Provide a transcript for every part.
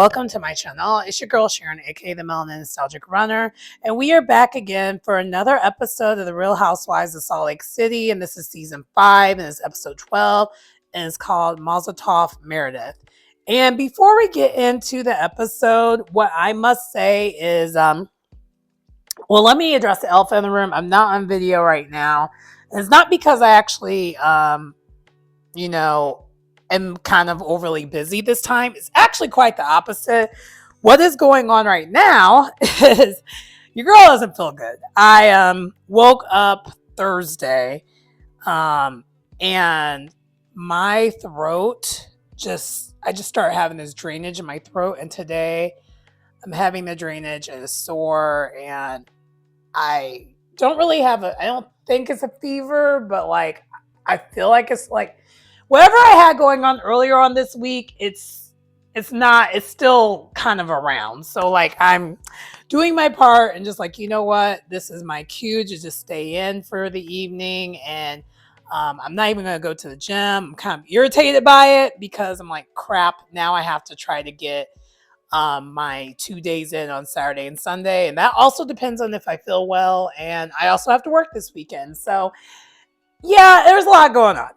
welcome to my channel. It's your girl Sharon, aka the Melanin Nostalgic Runner, and we are back again for another episode of the Real Housewives of Salt Lake City, and this is season 5, and it's episode 12, and it's called Mazel Meredith. And before we get into the episode, what I must say is, well, let me address the elephant in the room. I'm not on video right now, and it's not because I actually, am kind of overly busy this time. It's actually quite the opposite. What is going on right now is your girl doesn't feel good. I woke up Thursday and my throat I just started having this drainage in my throat, and today I'm having the drainage and it's sore, and I don't think it's a fever, but like I feel like it's like whatever I had going on earlier on this week, it's still kind of around. So like I'm doing my part and just like, you know what, this is my cue to just stay in for the evening. And I'm not even going to go to the gym. I'm kind of irritated by it because I'm like, crap, now I have to try to get my 2 days in on Saturday and Sunday. And that also depends on if I feel well. And I also have to work this weekend. So yeah, there's a lot going on.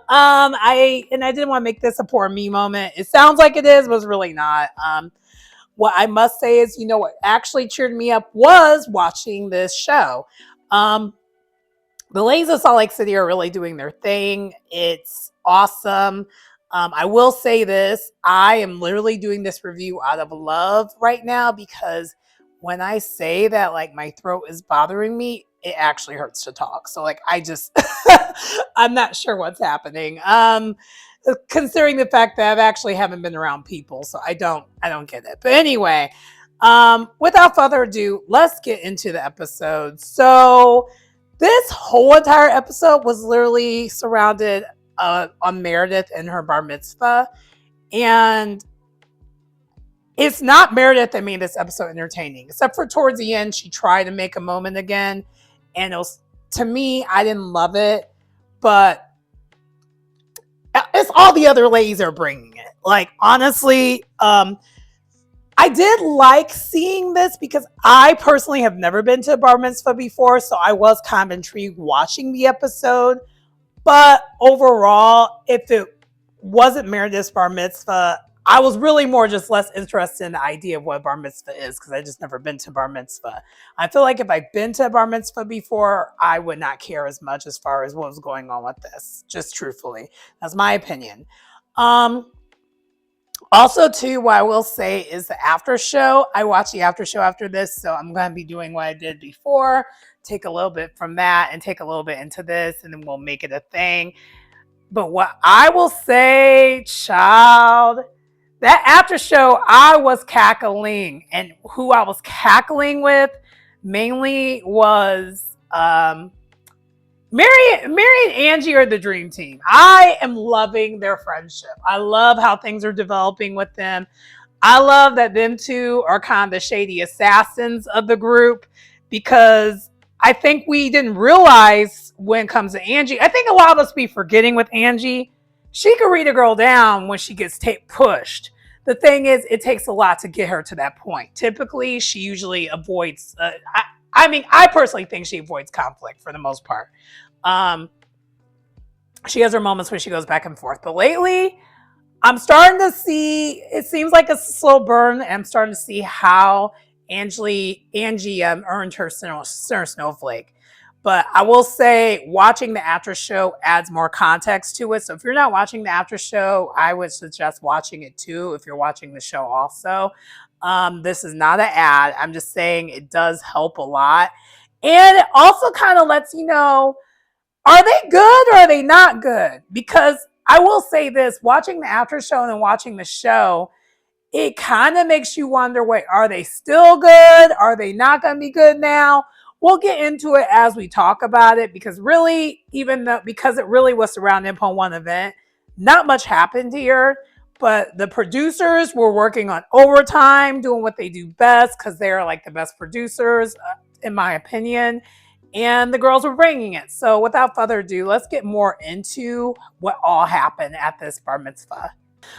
I didn't want to make this a poor me moment. It sounds like it is, but it's really not. What I must say is, you know what actually cheered me up was watching this show. The ladies of Salt Lake City are really doing their thing. It's awesome. I will say this. I am literally doing this review out of love right now because when I say that like my throat is bothering me, it actually hurts to talk. So like I just I'm not sure what's happening. Considering the fact that I actually haven't been around people, so I don't get it. But anyway, without further ado, let's get into the episode. So this whole entire episode was literally surrounded on Meredith and her bar mitzvah, and it's not Meredith that made this episode entertaining, except for towards the end, she tried to make a moment again. And it was, to me, I didn't love it, but it's all the other ladies are bringing it. Like, honestly, I did like seeing this because I personally have never been to a bar mitzvah before, so I was kind of intrigued watching the episode. But overall, if it wasn't Meredith's bar mitzvah, I was really more just less interested in the idea of what bar mitzvah is because I just never been to bar mitzvah. I feel like if I've been to a bar mitzvah before, I would not care as much as far as what was going on with this. Just truthfully, that's my opinion. Also, too, what I will say is the after show. I watched the after show after this, so I'm going to be doing what I did before. Take a little bit from that and take a little bit into this, and then we'll make it a thing. But what I will say, child, that after show, I was cackling, and who I was cackling with mainly was Mary and Angie are the dream team. I am loving their friendship. I love how things are developing with them. I love that them two are kind of the shady assassins of the group because I think we didn't realize when it comes to Angie. I think a lot of us be forgetting with Angie. She could read a girl down when she gets pushed. The thing is, it takes a lot to get her to that point. Typically, she usually avoids, I personally think she avoids conflict for the most part. She has her moments where she goes back and forth. But lately, I'm starting to see, it seems like a slow burn. And I'm starting to see how Angie earned her center snowflake. But I will say watching the after show adds more context to it. So if you're not watching the after show, I would suggest watching it too if you're watching the show also. This is not an ad. I'm just saying it does help a lot. And it also kind of lets you know, are they good or are they not good? Because I will say this, watching the after show and then watching the show, it kind of makes you wonder, wait, are they still good? Are they not going to be good now? We'll get into it as we talk about it because really, because it really was surrounded upon one event, not much happened here. But the producers were working on overtime, doing what they do best because they're like the best producers, in my opinion. And the girls were bringing it. So without further ado, let's get more into what all happened at this bar mitzvah.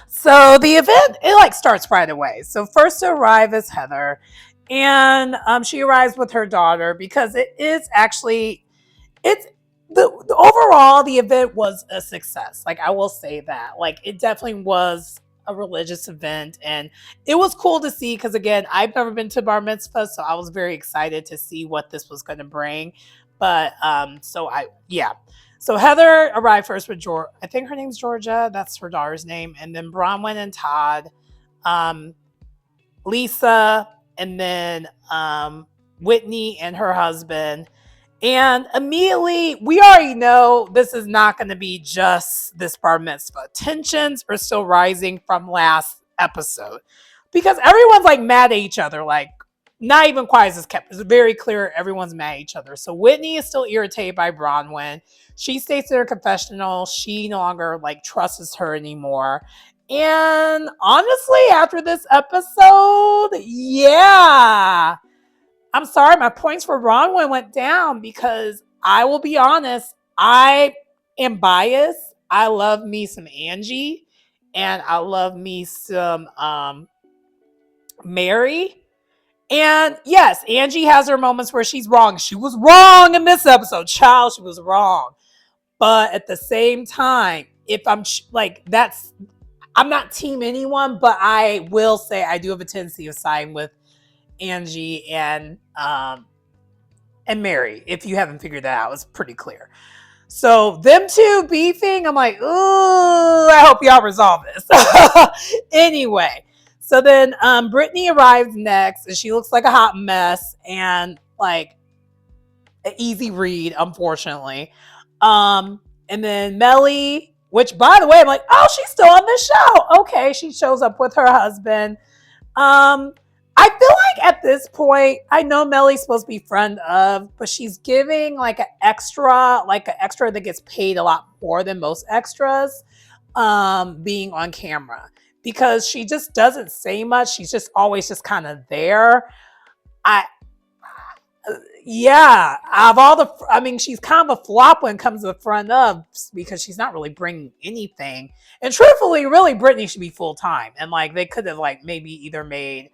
So the event, it like starts right away. So first to arrive is Heather, and she arrives with her daughter because it is actually, it's the overall the event was a success. Like I will say that, like it definitely was a religious event, and it was cool to see because again, I've never been to bar mitzvah, so I was very excited to see what this was going to bring. But so I yeah. So Heather arrived first with Georgia. I think her name's Georgia. That's her daughter's name, and then Bronwyn and Todd, um, Lisa, and then Whitney and her husband. And immediately, we already know this is not going to be just this bar mitzvah. Tensions are still rising from last episode because everyone's like mad at each other. Like, not even quiet as kept. It's very clear everyone's mad at each other. So Whitney is still irritated by Bronwyn. She states in her confessional she no longer like trusts her anymore. And honestly, after this episode, yeah, I'm sorry, my points for Bronwyn went down because I will be honest, I am biased. I love me some Angie and I love me some Mary. And yes, Angie has her moments where she's wrong. She was wrong in this episode. Child, she was wrong. But at the same time, if I'm like, I'm not team anyone, but I will say I do have a tendency of siding with Angie and Mary. If you haven't figured that out, it's pretty clear. So them two beefing, I'm like, ooh, I hope y'all resolve this. Anyway, so then Brittany arrives next, and she looks like a hot mess and like an easy read, unfortunately. And then Melly, which by the way, I'm like, oh, she's still on the show. Okay, she shows up with her husband. I feel like at this point, I know Melly's supposed to be friend of, but she's giving like an extra that gets paid a lot more than most extras, being on camera because she just doesn't say much. She's just always just kind of there. I Yeah, of all I mean, she's kind of a flop when it comes to the front of because she's not really bringing anything. And truthfully, really, Brittany should be full time. And like, they could have like maybe either made,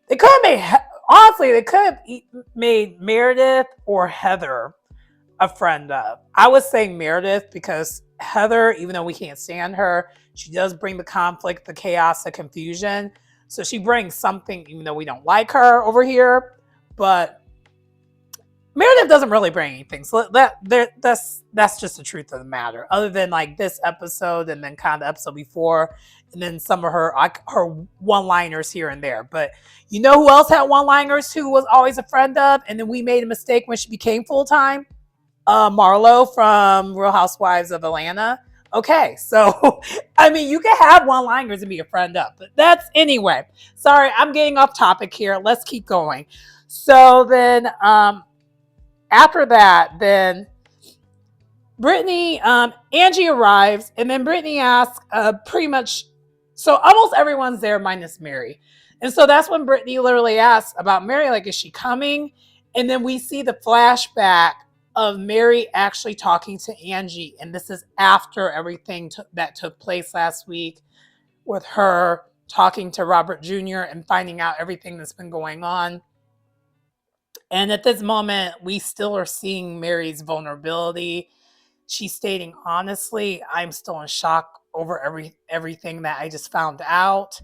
they could have made, honestly, they could have made Meredith or Heather a friend of. I was saying Meredith because Heather, even though we can't stand her, she does bring the conflict, the chaos, the confusion. So she brings something, even though we don't like her over here. But Meredith doesn't really bring anything, so that's just the truth of the matter. Other than like this episode, and then kind of the episode before, and then some of her one-liners here and there. But you know who else had one-liners? Who was always a friend of, and then we made a mistake when she became full-time. Marlo from Real Housewives of Atlanta. Okay, so I mean, you can have one-liners and be a friend of, but that's anyway. Sorry, I'm getting off topic here. Let's keep going. So then, after that, then Brittany, Angie arrives, and then Brittany asks pretty much, so almost everyone's there minus Mary. And so that's when Brittany literally asks about Mary, like, is she coming? And then we see the flashback of Mary actually talking to Angie. And this is after everything that took place last week with her talking to Robert Jr. and finding out everything that's been going on. And at this moment, we still are seeing Mary's vulnerability. She's stating, honestly, I'm still in shock over everything that I just found out.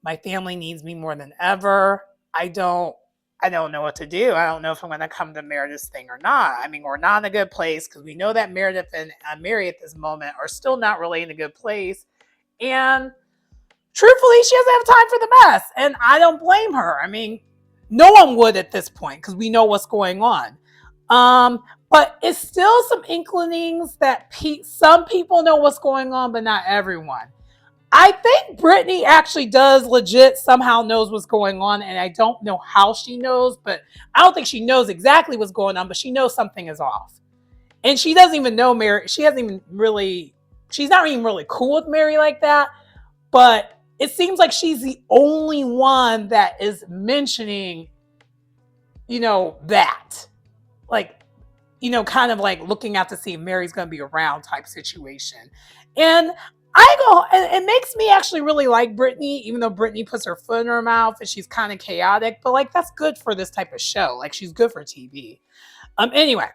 My family needs me more than ever. I don't know what to do. I don't know if I'm going to come to Meredith's thing or not. I mean, we're not in a good place because we know that Meredith and Mary at this moment are still not really in a good place. And truthfully, she doesn't have time for the mess. And I don't blame her. I mean, no one would at this point because we know what's going on. But it's still some inclinings that some people know what's going on, but not everyone. I think Brittany actually does legit somehow knows what's going on, and I don't know how she knows, but I don't think she knows exactly what's going on, but she knows something is off. And she doesn't even know Mary. She's not even really cool with Mary like that, but it seems like she's the only one that is mentioning, that. Like, kind of like looking out to see if Mary's going to be around type situation. And I go, and it makes me actually really like Brittany, even though Brittany puts her foot in her mouth and she's kind of chaotic, but like that's good for this type of show. Like she's good for TV. Anyway,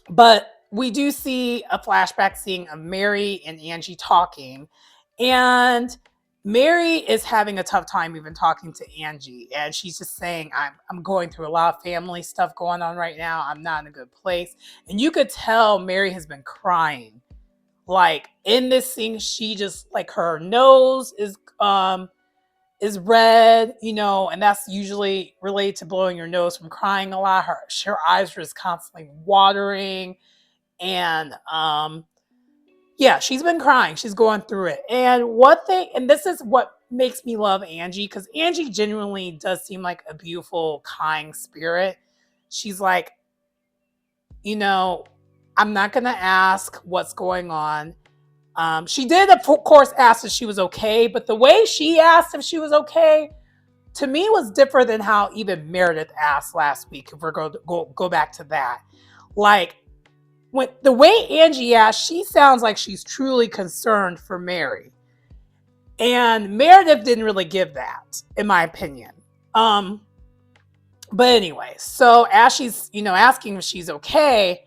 but we do see a flashback seeing of Mary and Angie talking, and Mary is having a tough time even talking to Angie, and she's just saying, I'm going through a lot of family stuff going on right now. I'm not in a good place. And you could tell Mary has been crying. Like in this scene, she just like her nose is red, you know, and that's usually related to blowing your nose from crying a lot. Her eyes are just constantly watering, and yeah, she's been crying. She's going through it. And this is what makes me love Angie, because Angie genuinely does seem like a beautiful, kind spirit. She's like, you know, I'm not gonna ask what's going on. She did, of course, ask if she was okay, but the way she asked if she was okay, to me, was different than how even Meredith asked last week. If we're going to go back to that, like when the way Angie asked, she sounds like she's truly concerned for Mary, and Meredith didn't really give that, in my opinion. But anyway, so as she's asking if she's okay,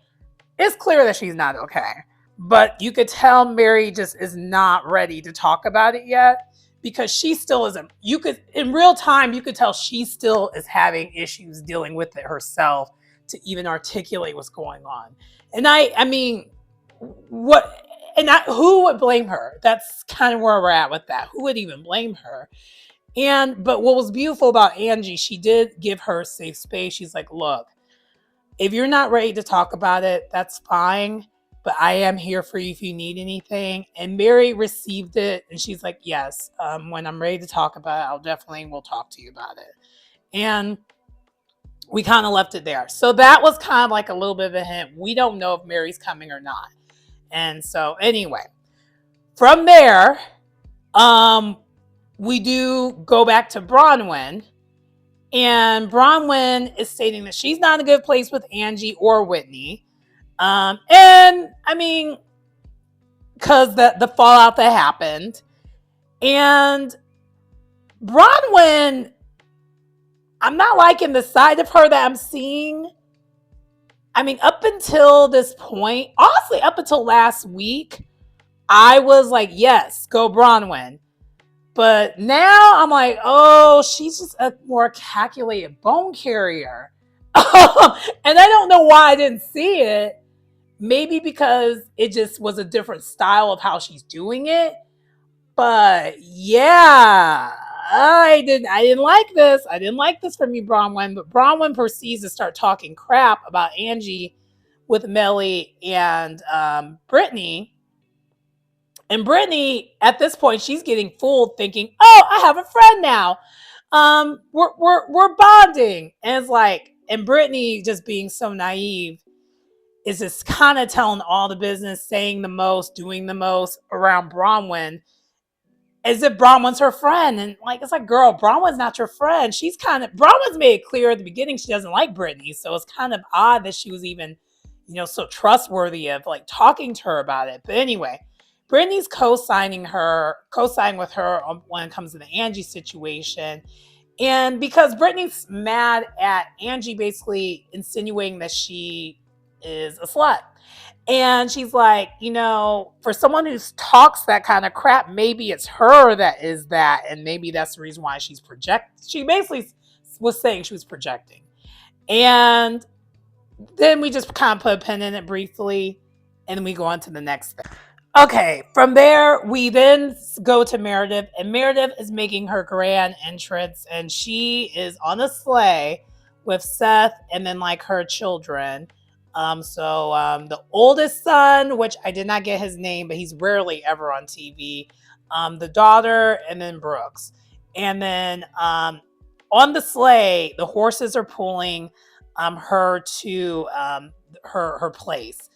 it's clear that she's not okay. But you could tell Mary just is not ready to talk about it yet, because she still isn't. You could, in real time, you could tell she still is having issues dealing with it herself to even articulate what's going on. And I mean, who would blame her? That's kind of where we're at with that. Who would even blame her? But what was beautiful about Angie, she did give her a safe space. She's like, look, if you're not ready to talk about it, that's fine. But I am here for you if you need anything. And Mary received it, and she's like, yes, when I'm ready to talk about it, we'll talk to you about it. And we kind of left it there. So that was kind of like a little bit of a hint. We don't know if Mary's coming or not. And so anyway, from there, we do go back to Bronwyn. And Bronwyn is stating that she's not in a good place with Angie or Whitney. And I mean, because the fallout that happened. And Bronwyn, I'm not liking the side of her that I'm seeing. I mean, up until this point, honestly, up until last week, I was like, yes, go Bronwyn. But now I'm like, oh, she's just a more calculated bone carrier. And I don't know why I didn't see it. Maybe because it just was a different style of how she's doing it. But yeah, I didn't like this. I didn't like this from you, Bronwyn. But Bronwyn proceeds to start talking crap about Angie with Melly and Brittany. And Brittany, at this point, she's getting fooled, thinking, "Oh, I have a friend now. We're bonding." And it's like, and Brittany, just being so naive, is just kind of telling all the business, saying the most, doing the most around Bronwyn, as if Bronwyn's her friend. And like, it's like, girl, Bronwyn's not your friend. Bronwyn's made it clear at the beginning she doesn't like Brittany, so it's kind of odd that she was even, so trustworthy of like talking to her about it. But anyway. Brittany's co-signing with her when it comes to the Angie situation. And because Brittany's mad at Angie basically insinuating that she is a slut. And she's like, for someone who talks that kind of crap, maybe it's her that is that. And maybe that's the reason why she's projecting. She basically was saying she was projecting. And then we just kind of put a pin in it briefly. And then we go on to the next thing. Okay, from there, we then go to Meredith, and Meredith is making her grand entrance, and she is on a sleigh with Seth and then like her children. The oldest son, which I did not get his name, but he's rarely ever on TV. The daughter, and then Brooks. And then on the sleigh, the horses are pulling her to her place.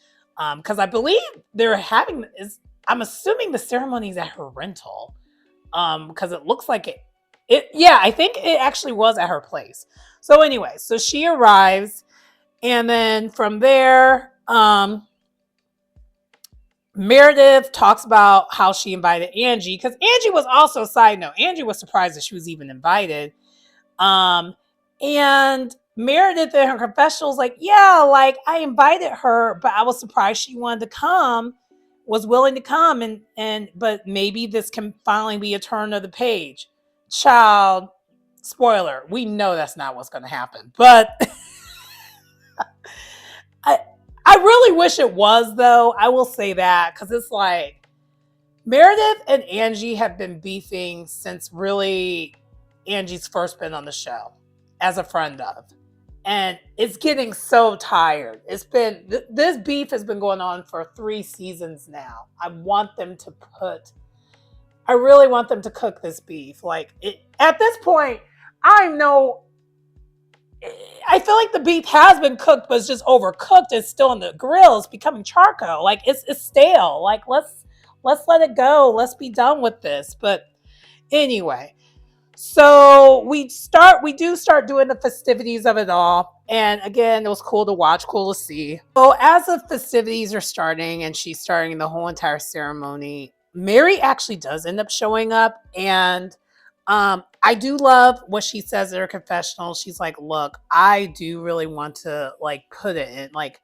Because I believe I'm assuming the ceremony is at her rental. Because it looks like I think it actually was at her place. So anyway, so she arrives, and then from there, Meredith talks about how she invited Angie, because Angie was also, side note, Angie was surprised that she was even invited. And Meredith in her confessional was like, yeah, like I invited her, but I was surprised she wanted to come, was willing to come, and but maybe this can finally be a turn of the page. Child, spoiler, we know that's not what's going to happen, but I I really wish it was, though. I will say that, because it's like Meredith and Angie have been beefing since really Angie's first been on the show as a friend of. And it's getting so tired. It's been, this beef has been going on for 3 seasons now. I really want them to cook this beef. Like, at this point, I feel like the beef has been cooked, but it's just overcooked. It's still in the grill. It's becoming charcoal. Like, it's stale. Like, let's let it go. Let's be done with this. But anyway, so we do start doing the festivities of it all. And again, it was cool to watch, cool to see. So as the festivities are starting and she's starting the whole entire ceremony, Mary actually does end up showing up. And I do love what she says in her confessional. She's like, look, I do really want to like put it in, like,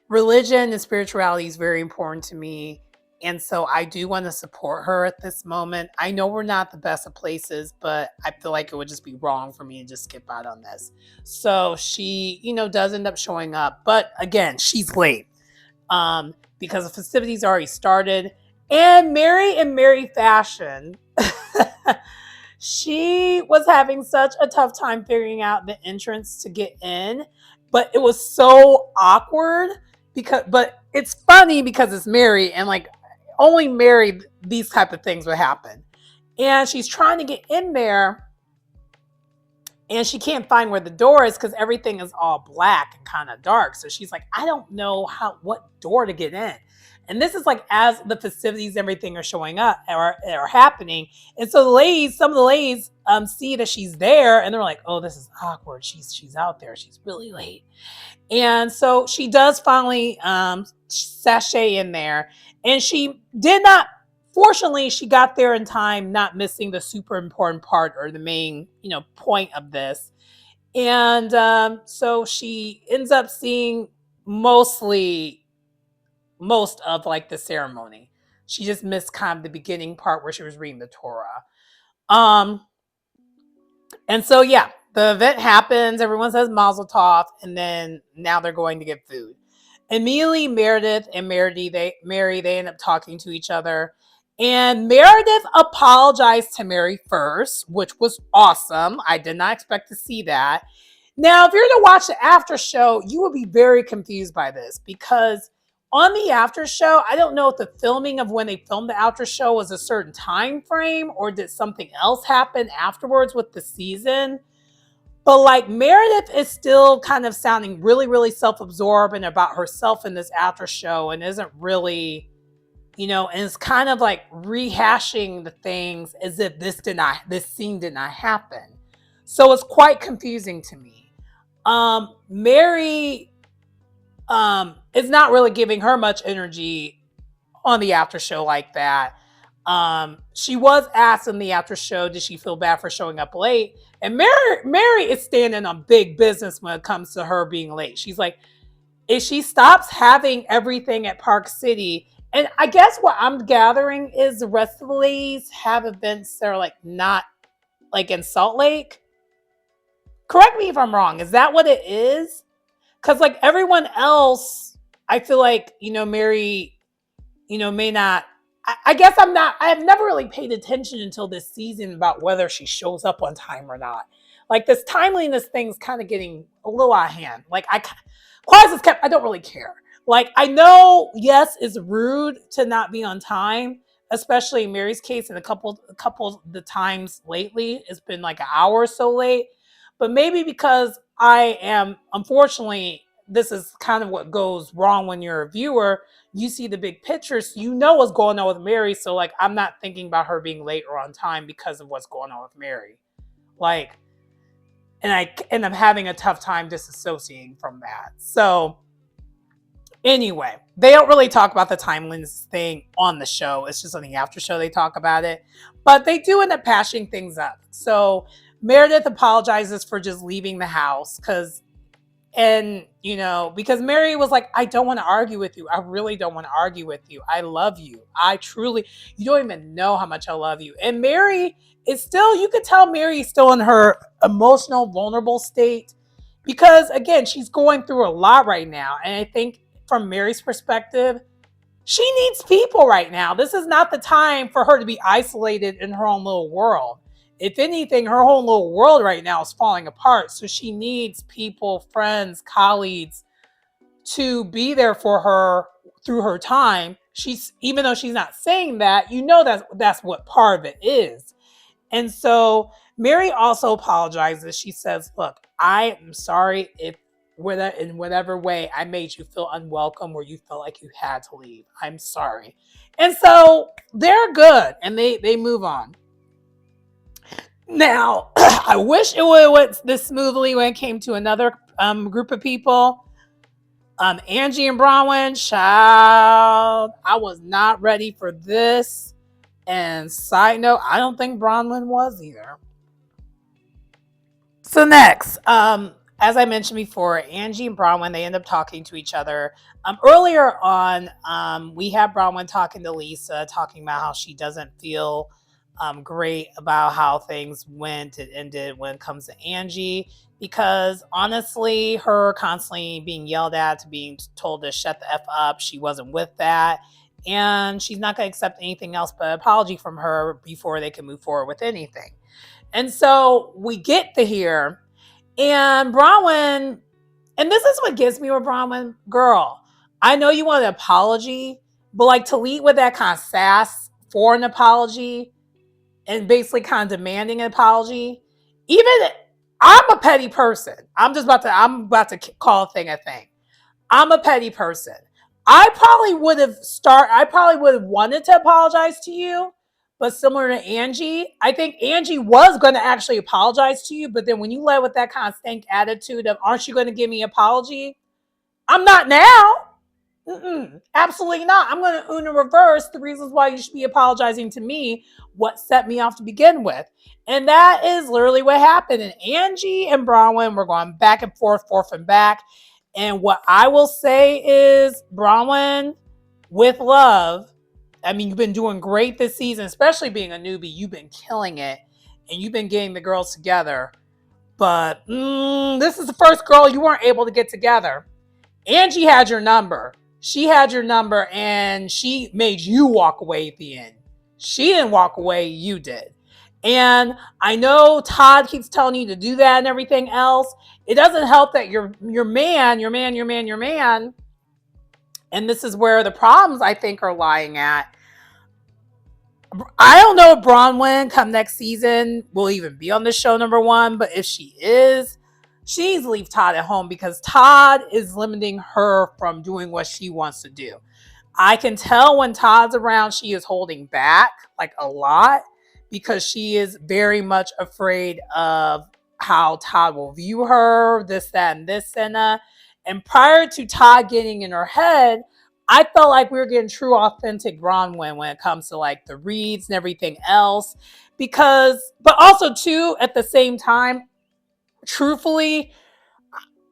religion and spirituality is very important to me. And so I do want to support her at this moment. I know we're not the best of places, but I feel like it would just be wrong for me to just skip out on this. So she, does end up showing up. But again, she's late because the festivities already started. And Mary, in Mary fashion, she was having such a tough time figuring out the entrance to get in. But it was so awkward but it's funny because it's Mary, and like only Mary, these type of things would happen. And she's trying to get in there and she can't find where the door is because everything is all black and kind of dark. So she's like, I don't know what door to get in. And this is like as the festivities, everything are showing up or are happening. And so some of the ladies see that she's there and they're like, oh, this is awkward. She's out there. She's really late. And so she does finally sashay in there. And she did not, fortunately, she got there in time, not missing the super important part or the main, point of this. And so she ends up seeing most of like the ceremony. She just missed kind of the beginning part where she was reading the Torah. And so, yeah, the event happens. Everyone says Mazel Tov, and then now they're going to get food. Immediately, Meredith and Mary, they end up talking to each other. And Meredith apologized to Mary first, which was awesome. I did not expect to see that. Now, if you're to watch the after show, you will be very confused by this because on the after show, I don't know if the filming of when they filmed the after show was a certain time frame or did something else happen afterwards with the season. But like Meredith is still kind of sounding really, really self-absorbed and about herself in this after show and isn't really, and it's kind of like rehashing the things as if this scene did not happen. So it's quite confusing to me. Mary is not really giving her much energy on the after show like that. She was asked in the after show, did she feel bad for showing up late? And Mary is standing on big business when it comes to her being late. She's like, if she stops having everything at Park City, and I guess what I'm gathering is the rest of the ladies have events that are like not like in Salt Lake. Correct me if I'm wrong. Is that what it is? Because like everyone else, I feel like, Mary, may not. I guess I have never really paid attention until this season about whether she shows up on time or not. Like this timeliness thing's kind of getting a little out of hand. Like quiet as kept, I don't really care. Like I know, yes, it's rude to not be on time, especially in Mary's case. And a couple of the times lately, it's been like an hour or so late. But maybe because I am, unfortunately, this is kind of what goes wrong when you're a viewer. You see the big picture, so you know what's going on with Mary. So like, I'm not thinking about her being late or on time because of what's going on with Mary. Like, and I'm having a tough time disassociating from that. So anyway, They don't really talk about the timeliness thing on the show. It's just on the after show they talk about it. But they do end up patching things up. So Meredith apologizes for just leaving the house because Mary was like, I don't want to argue with you. I really don't want to argue with you. I love you. You don't even know how much I love you. And Mary is still, you could tell Mary is still in her emotional, vulnerable state because, again, she's going through a lot right now. And I think from Mary's perspective, she needs people right now. This is not the time for her to be isolated in her own little world. If anything, her whole little world right now is falling apart. So she needs people, friends, colleagues to be there for her through her time. Even though she's not saying that, that's what part of it is. And so Mary also apologizes. She says, look, I am sorry if in whatever way I made you feel unwelcome or you felt like you had to leave. I'm sorry. And so they're good and they move on. Now, I wish it would have went this smoothly when it came to another group of people. Angie and Bronwyn, child, I was not ready for this. And side note, I don't think Bronwyn was either. So next, as I mentioned before, Angie and Bronwyn, they end up talking to each other. Earlier on, we had Bronwyn talking to Lisa, talking about how she doesn't feel great about how things went and ended when it comes to Angie, because honestly, her constantly being yelled at, being told to shut the F up, she wasn't with that. And she's not going to accept anything else but an apology from her before they can move forward with anything. And so we get to here, and Bronwyn, and this is what gets me with Bronwyn, girl, I know you want an apology, but like to lead with that kind of sass for an apology and basically kind of demanding an apology, even I'm a petty person. I'm about to call a thing a thing. I'm a petty person. I probably would have wanted to apologize to you, but similar to Angie, I think Angie was going to actually apologize to you, but then when you led with that kind of stank attitude of, aren't you going to give me an apology? I'm not now. Absolutely not. I'm going to reverse the reasons why you should be apologizing to me, what set me off to begin with. And that is literally what happened. And Angie and Bronwyn were going back and forth and back. And what I will say is, Bronwyn, with love, I mean, you've been doing great this season, especially being a newbie. You've been killing it, and you've been getting the girls together. But this is the first girl you weren't able to get together. Angie had your number. She had your number, and she made you walk away at the end. She didn't walk away. You did. And I know Todd keeps telling you to do that and everything else. It doesn't help that your man, and this is where the problems I think are lying at. I don't know if Bronwyn come next season will even be on the show, number one, but if she is, she needs to leave Todd at home because Todd is limiting her from doing what she wants to do. I can tell when Todd's around, she is holding back like a lot because she is very much afraid of how Todd will view her, this, that, and this, and that. And prior to Todd getting in her head, I felt like we were getting true, authentic Bronwyn when it comes to like the reads and everything else. But also too, at the same time, truthfully,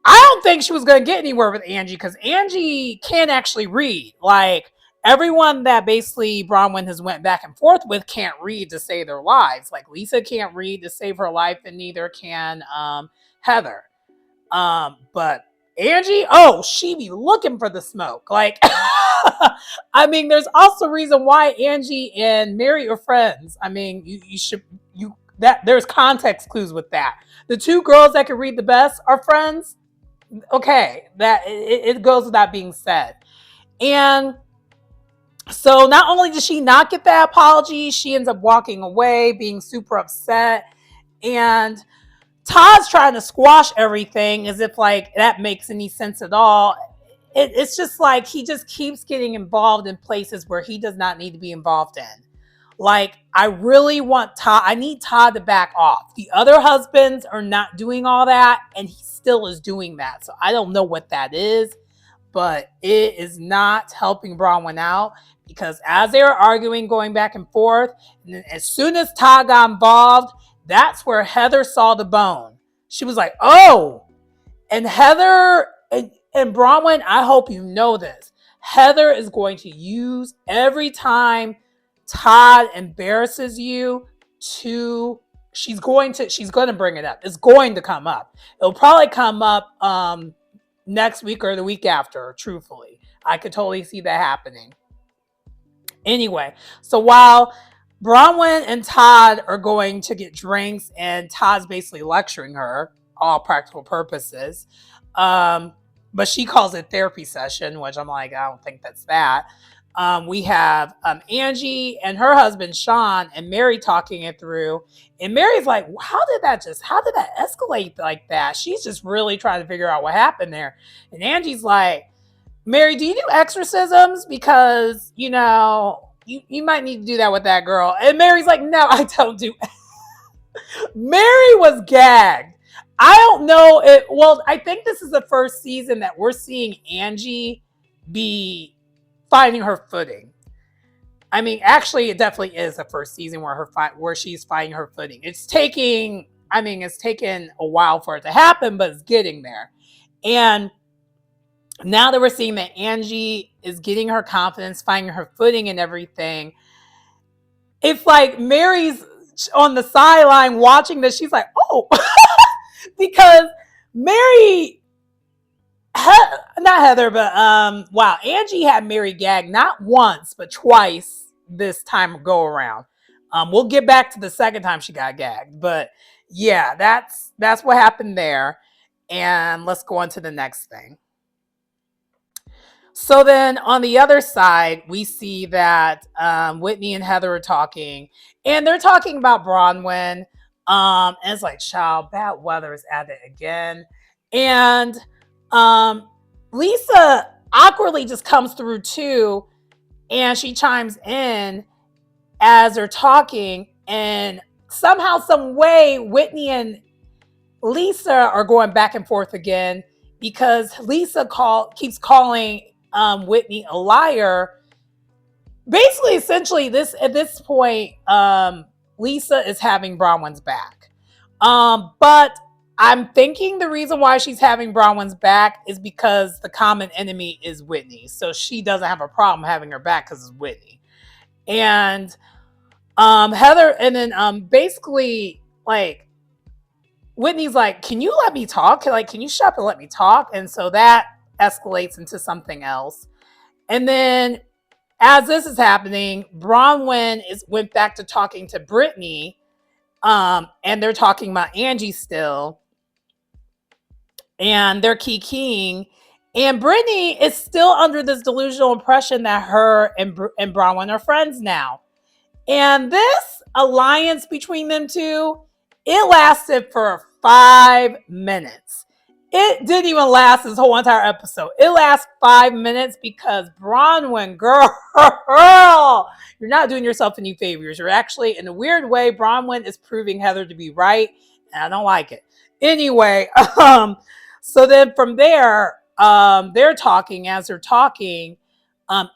I don't think she was going to get anywhere with Angie because Angie can't actually read. Like everyone that basically Bronwyn has went back and forth with can't read to save their lives. Like Lisa can't read to save her life, and neither can Heather. But Angie, she be looking for the smoke. Like, I mean, there's also a reason why Angie and Mary are friends. I mean, there's context clues with that. The two girls that can read the best are friends. Okay, that it goes without being said. And so not only does she not get that apology, she ends up walking away, being super upset. And Todd's trying to squash everything as if like that makes any sense at all. It's just like he just keeps getting involved in places where he does not need to be involved in. Like, I really want Todd. I need Todd to back off. The other husbands are not doing all that, and he still is doing that. So I don't know what that is. but it is not helping Bronwyn out, because as they were arguing, going back and forth, and as soon as Todd got involved, that's where Heather saw the bone. She was like, oh. And Heather and Bronwyn, I hope you know this. Heather is going to use every time Todd embarrasses you she's going to bring it up. It's going to come up. It'll probably come up next week or the week after, truthfully. I could totally see that happening. Anyway, so while Bronwyn and Todd are going to get drinks and Todd's basically lecturing her, all practical purposes, but she calls it therapy session, which I'm like, I don't think that's that. We have Angie and her husband Sean and Mary talking it through, and Mary's like, how did that escalate like that? She's just really trying to figure out what happened there. And Angie's like, Mary, do you do exorcisms? Because, you might need to do that with that girl. And Mary's like, no, I don't do. Mary was gagged. I don't know I think this is the first season that we're seeing Angie be finding her footing. I mean, actually, it definitely is the first season where she's finding her footing. It's taken a while for it to happen, but it's getting there. And now that we're seeing that Angie is getting her confidence, finding her footing and everything, it's like Mary's on the sideline watching this. She's like, oh, because Mary, not Heather, but wow, Angie had Mary gagged not once, but twice this time go around. We'll get back to the second time she got gagged, but yeah, that's what happened there. And let's go on to the next thing. So then on the other side, we see that Whitney and Heather are talking, and they're talking about Bronwyn. And it's like, child, bad weather is at it again. And Lisa awkwardly just comes through too, and she chimes in as they're talking, and somehow, some way, Whitney and Lisa are going back and forth again, because Lisa keeps calling Whitney a liar. Basically, essentially, at this point, Lisa is having Bronwyn's back. But I'm thinking the reason why she's having Bronwyn's back is because the common enemy is Whitney. So she doesn't have a problem having her back because it's Whitney. And Heather, and then basically, like, Whitney's like, can you let me talk? Can you shut up and let me talk? And so that escalates into something else. And then as this is happening, Bronwyn went back to talking to Brittany, and they're talking about Angie still, and they're keying, and Brittany is still under this delusional impression that her and Bronwyn are friends now. And this alliance between them two, it lasted for 5 minutes. It didn't even last this whole entire episode. It lasted 5 minutes because Bronwyn, girl, you're not doing yourself any favors. You're actually, in a weird way, Bronwyn is proving Heather to be right, and I don't like it. Anyway, so then from there, they're talking. As they're talking,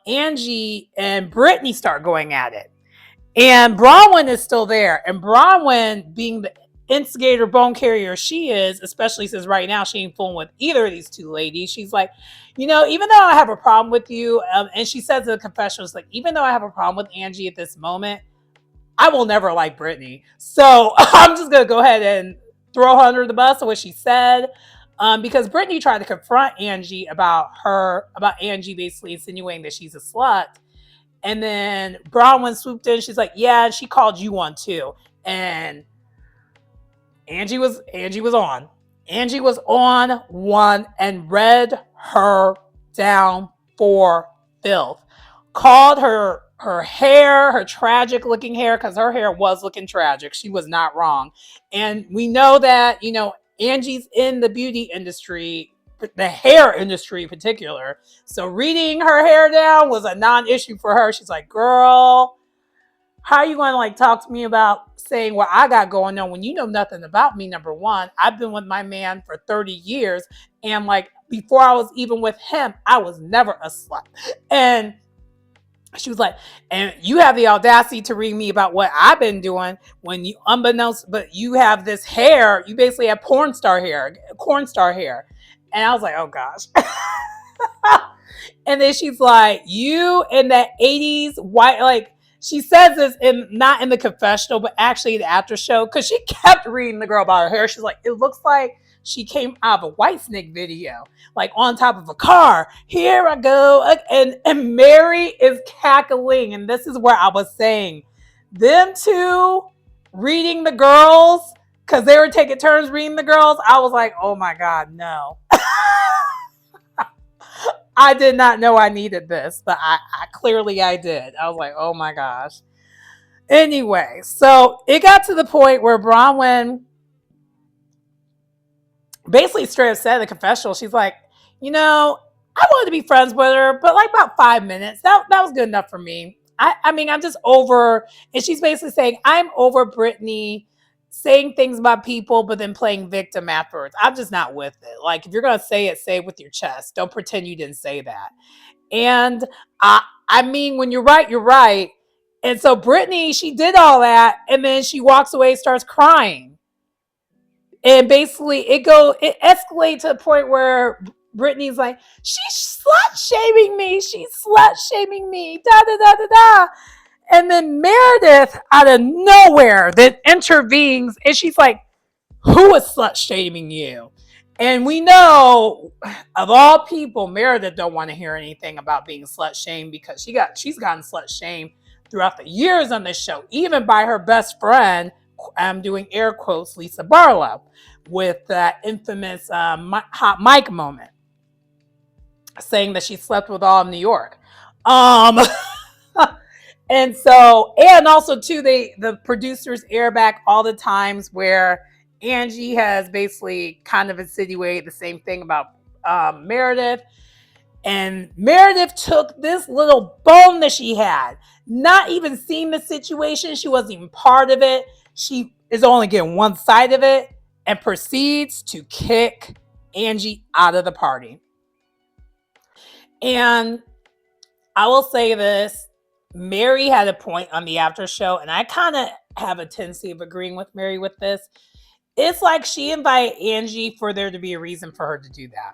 Angie and Brittany start going at it. And Bronwyn is still there. And Bronwyn, being the instigator bone carrier she is, especially since right now she ain't fooling with either of these two ladies, she's like, even though I have a problem with you, and she says in the confessional, it's like, even though I have a problem with Angie at this moment, I will never like Brittany. So I'm just going to go ahead and throw her under the bus of what she said. Because Brittany tried to confront Angie about Angie basically insinuating that she's a slut. And then Bronwyn swooped in. She's like, yeah, she called you one too. And Angie was on. Angie was on one and read her down for filth. Called her hair, her tragic looking hair, because her hair was looking tragic. She was not wrong. And we know that, Angie's in the beauty industry, the hair industry in particular. So reading her hair down was a non-issue for her. She's like, girl, how are you going to talk to me about saying what I got going on when you know nothing about me? Number one, I've been with my man for 30 years. And before I was even with him, I was never a slut. And she was like, and you have the audacity to read me about what I've been doing when you, unbeknownst, but you have this hair, you basically have porn star hair. And I was like, oh gosh. And then she's like, you in that 80s white, like, she says this in not in the confessional, but actually the after show, because she kept reading the girl about her hair. She's like, it looks like she came out of a Whitesnake video, like on top of a car. Here I go. And Mary is cackling. And this is where I was saying, them two reading the girls, because they were taking turns reading the girls. I was like, oh my God, no. I did not know I needed this, but I clearly I did. I was like, oh my gosh. Anyway, so it got to the point where Bronwyn basically straight up said in the confessional, she's like, you know, I wanted to be friends with her, but like about 5 minutes, that was good enough for me. I mean, I'm just over, and she's basically saying, I'm over Brittany saying things about people, but then playing victim afterwards. I'm just not with it. Like, if you're going to say it with your chest. Don't pretend you didn't say that. And I mean, when you're right, you're right. And so Brittany, she did all that, and then she walks away, starts crying. And basically it escalates to a point where Brittany's like, she's slut shaming me. Da da da da da. And then Meredith out of nowhere that intervenes, and she's like, who is slut shaming you? And we know, of all people, Meredith don't want to hear anything about being slut shamed, because she's gotten slut shamed throughout the years on this show, even by her best friend, I'm doing air quotes, Lisa Barlow, with that infamous hot mic moment, saying that she slept with all of New York. And so, and also too, the producers air back all the times where Angie has basically kind of insinuated the same thing about Meredith. And Meredith took this little bone that she had, not even seeing the situation. She wasn't even part of it. She is only getting one side of it, and proceeds to kick Angie out of the party. And I will say this, Mary had a point on the after show, and I kind of have a tendency of agreeing with Mary with this. It's like she invited Angie for there to be a reason for her to do that.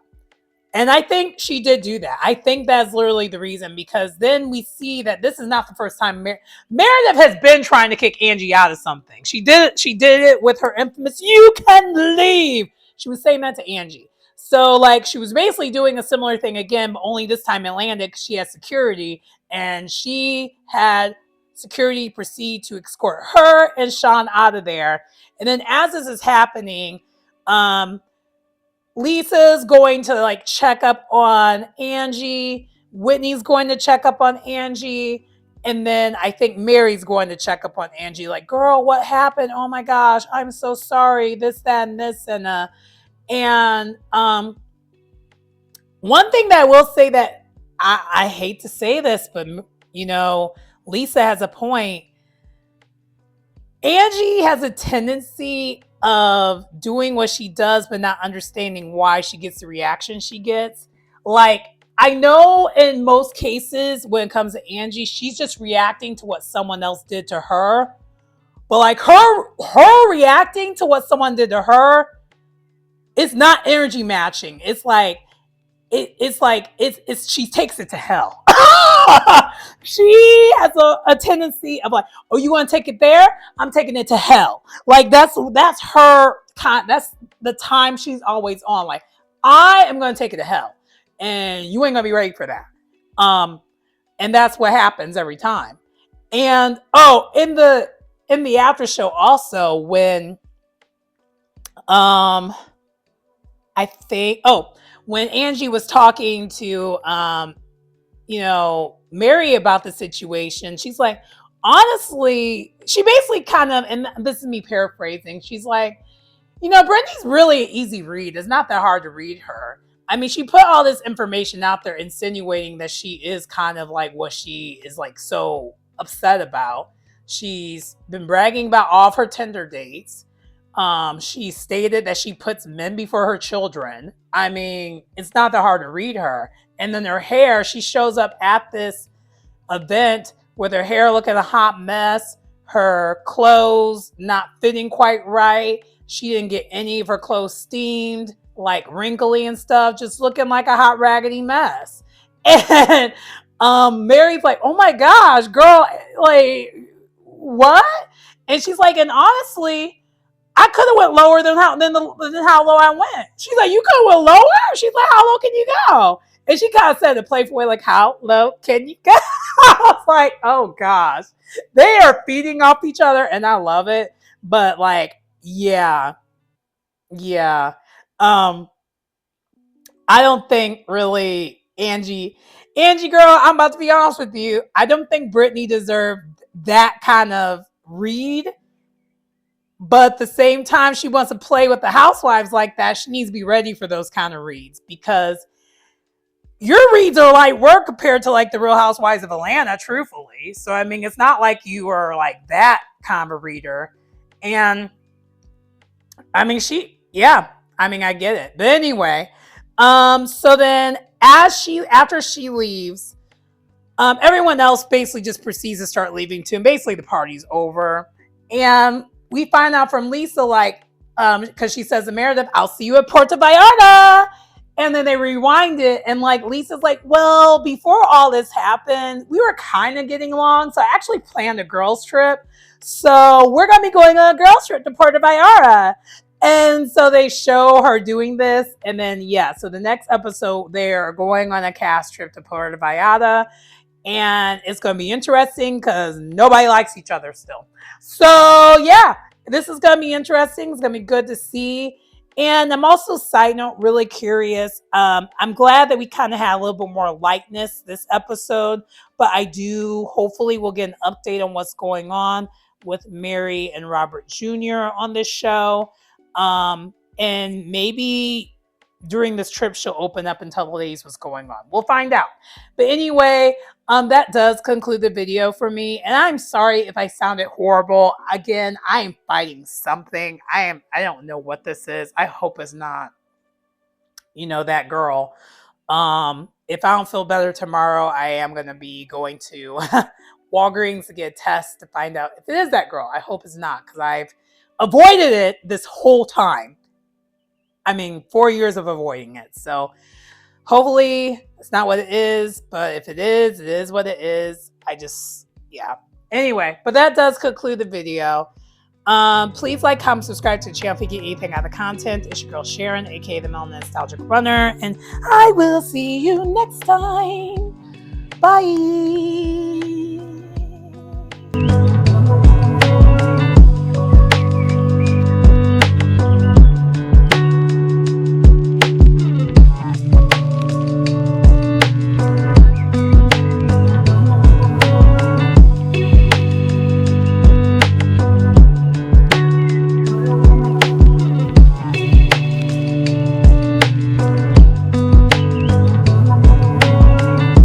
And I think she did do that. I think that's literally the reason, because then we see that this is not the first time Meredith has been trying to kick Angie out of something. She did it with her infamous, you can leave. She was saying that to Angie. So like, she was basically doing a similar thing again, but only this time in landed, because she had security, and she had security proceed to escort her and Sean out of there. And then as this is happening, Lisa's going to like check up on Angie. Whitney's going to check up on Angie. And then I think Mary's going to check up on Angie. Like, girl, what happened? Oh my gosh, I'm so sorry. This, that, and this. And one thing that I will say that I hate to say this, but you know, Lisa has a point. Angie has a tendency of doing what she does, but not understanding why she gets the reaction she gets. Like, I know in most cases when it comes to Angie, she's just reacting to what someone else did to her. But like her reacting to what someone did to her, it's not energy matching. It's like, she takes it to hell. She has a tendency of like, oh, you want to take it there? I'm taking it to hell. Like that's her kind. That's the time she's always on. Like, I am going to take it to hell, and you ain't gonna be ready for that. And that's what happens every time. And in the after show also, when I think when Angie was talking to Mary about the situation, she's like, honestly, she basically kind of, and this is me paraphrasing, she's like, Brittany's really an easy read. It's not that hard to read her. I mean, she put all this information out there insinuating that she is kind of like what she is like so upset about. She's been bragging about all of her Tinder dates. She stated that she puts men before her children. I mean, it's not that hard to read her. And then her hair, she shows up at this event with her hair looking a hot mess, her clothes not fitting quite right. She didn't get any of her clothes steamed, like wrinkly and stuff, just looking like a hot raggedy mess. And Mary's like, oh my gosh, girl, like, what? And she's like, and honestly, I could have went lower than how low I went. She's like, you could have went lower? She's like, how low can you go? And she kind of said it playful way, like, how low can you go? I was like, oh gosh. They are feeding off each other and I love it. But like, yeah. I don't think really Angie, girl, I'm about to be honest with you. I don't think Brittany deserved that kind of read. But at the same time, she wants to play with the housewives like that. She needs to be ready for those kind of reads because your reads are light work compared to like the Real Housewives of Atlanta, truthfully. So, I mean, it's not like you are like that kind of reader. And I mean, I get it. But anyway, so then after she leaves, everyone else basically just proceeds to start leaving too. And basically the party's over. And we find out from Lisa, like, because she says to Meredith, I'll see you at Puerto Vallarta. And then they rewind it. And like, Lisa's like, well, before all this happened, we were kind of getting along. So I actually planned a girls trip. So we're going to be going on a girls trip to Puerto Vallarta. And so they show her doing this. And then, so the next episode, they're going on a cast trip to Puerto Vallarta. And it's going to be interesting because nobody likes each other still. So, this is going to be interesting. It's going to be good to see. And I'm also, side note, really curious. I'm glad that we kind of had a little bit more lightness this episode. But I do, hopefully, we'll get an update on what's going on with Mary and Robert Jr. on this show. And maybe during this trip, she'll open up and tell the ladies what's going on. We'll find out. But anyway, that does conclude the video for me. And I'm sorry if I sounded horrible. Again, I am fighting something. I don't know what this is. I hope it's not, that girl. If I don't feel better tomorrow, I am going to be going to Walgreens to get a test to find out if it is that girl. I hope it's not because I've avoided it this whole time. 4 years of avoiding it. So hopefully it's not what it is, but if it is what it is. Anyway, but that does conclude the video. Please like, comment, subscribe to the channel if you get anything out of the content. It's your girl Sharon, aka the Melanin Nostalgic Runner, and I will see you next time. Bye.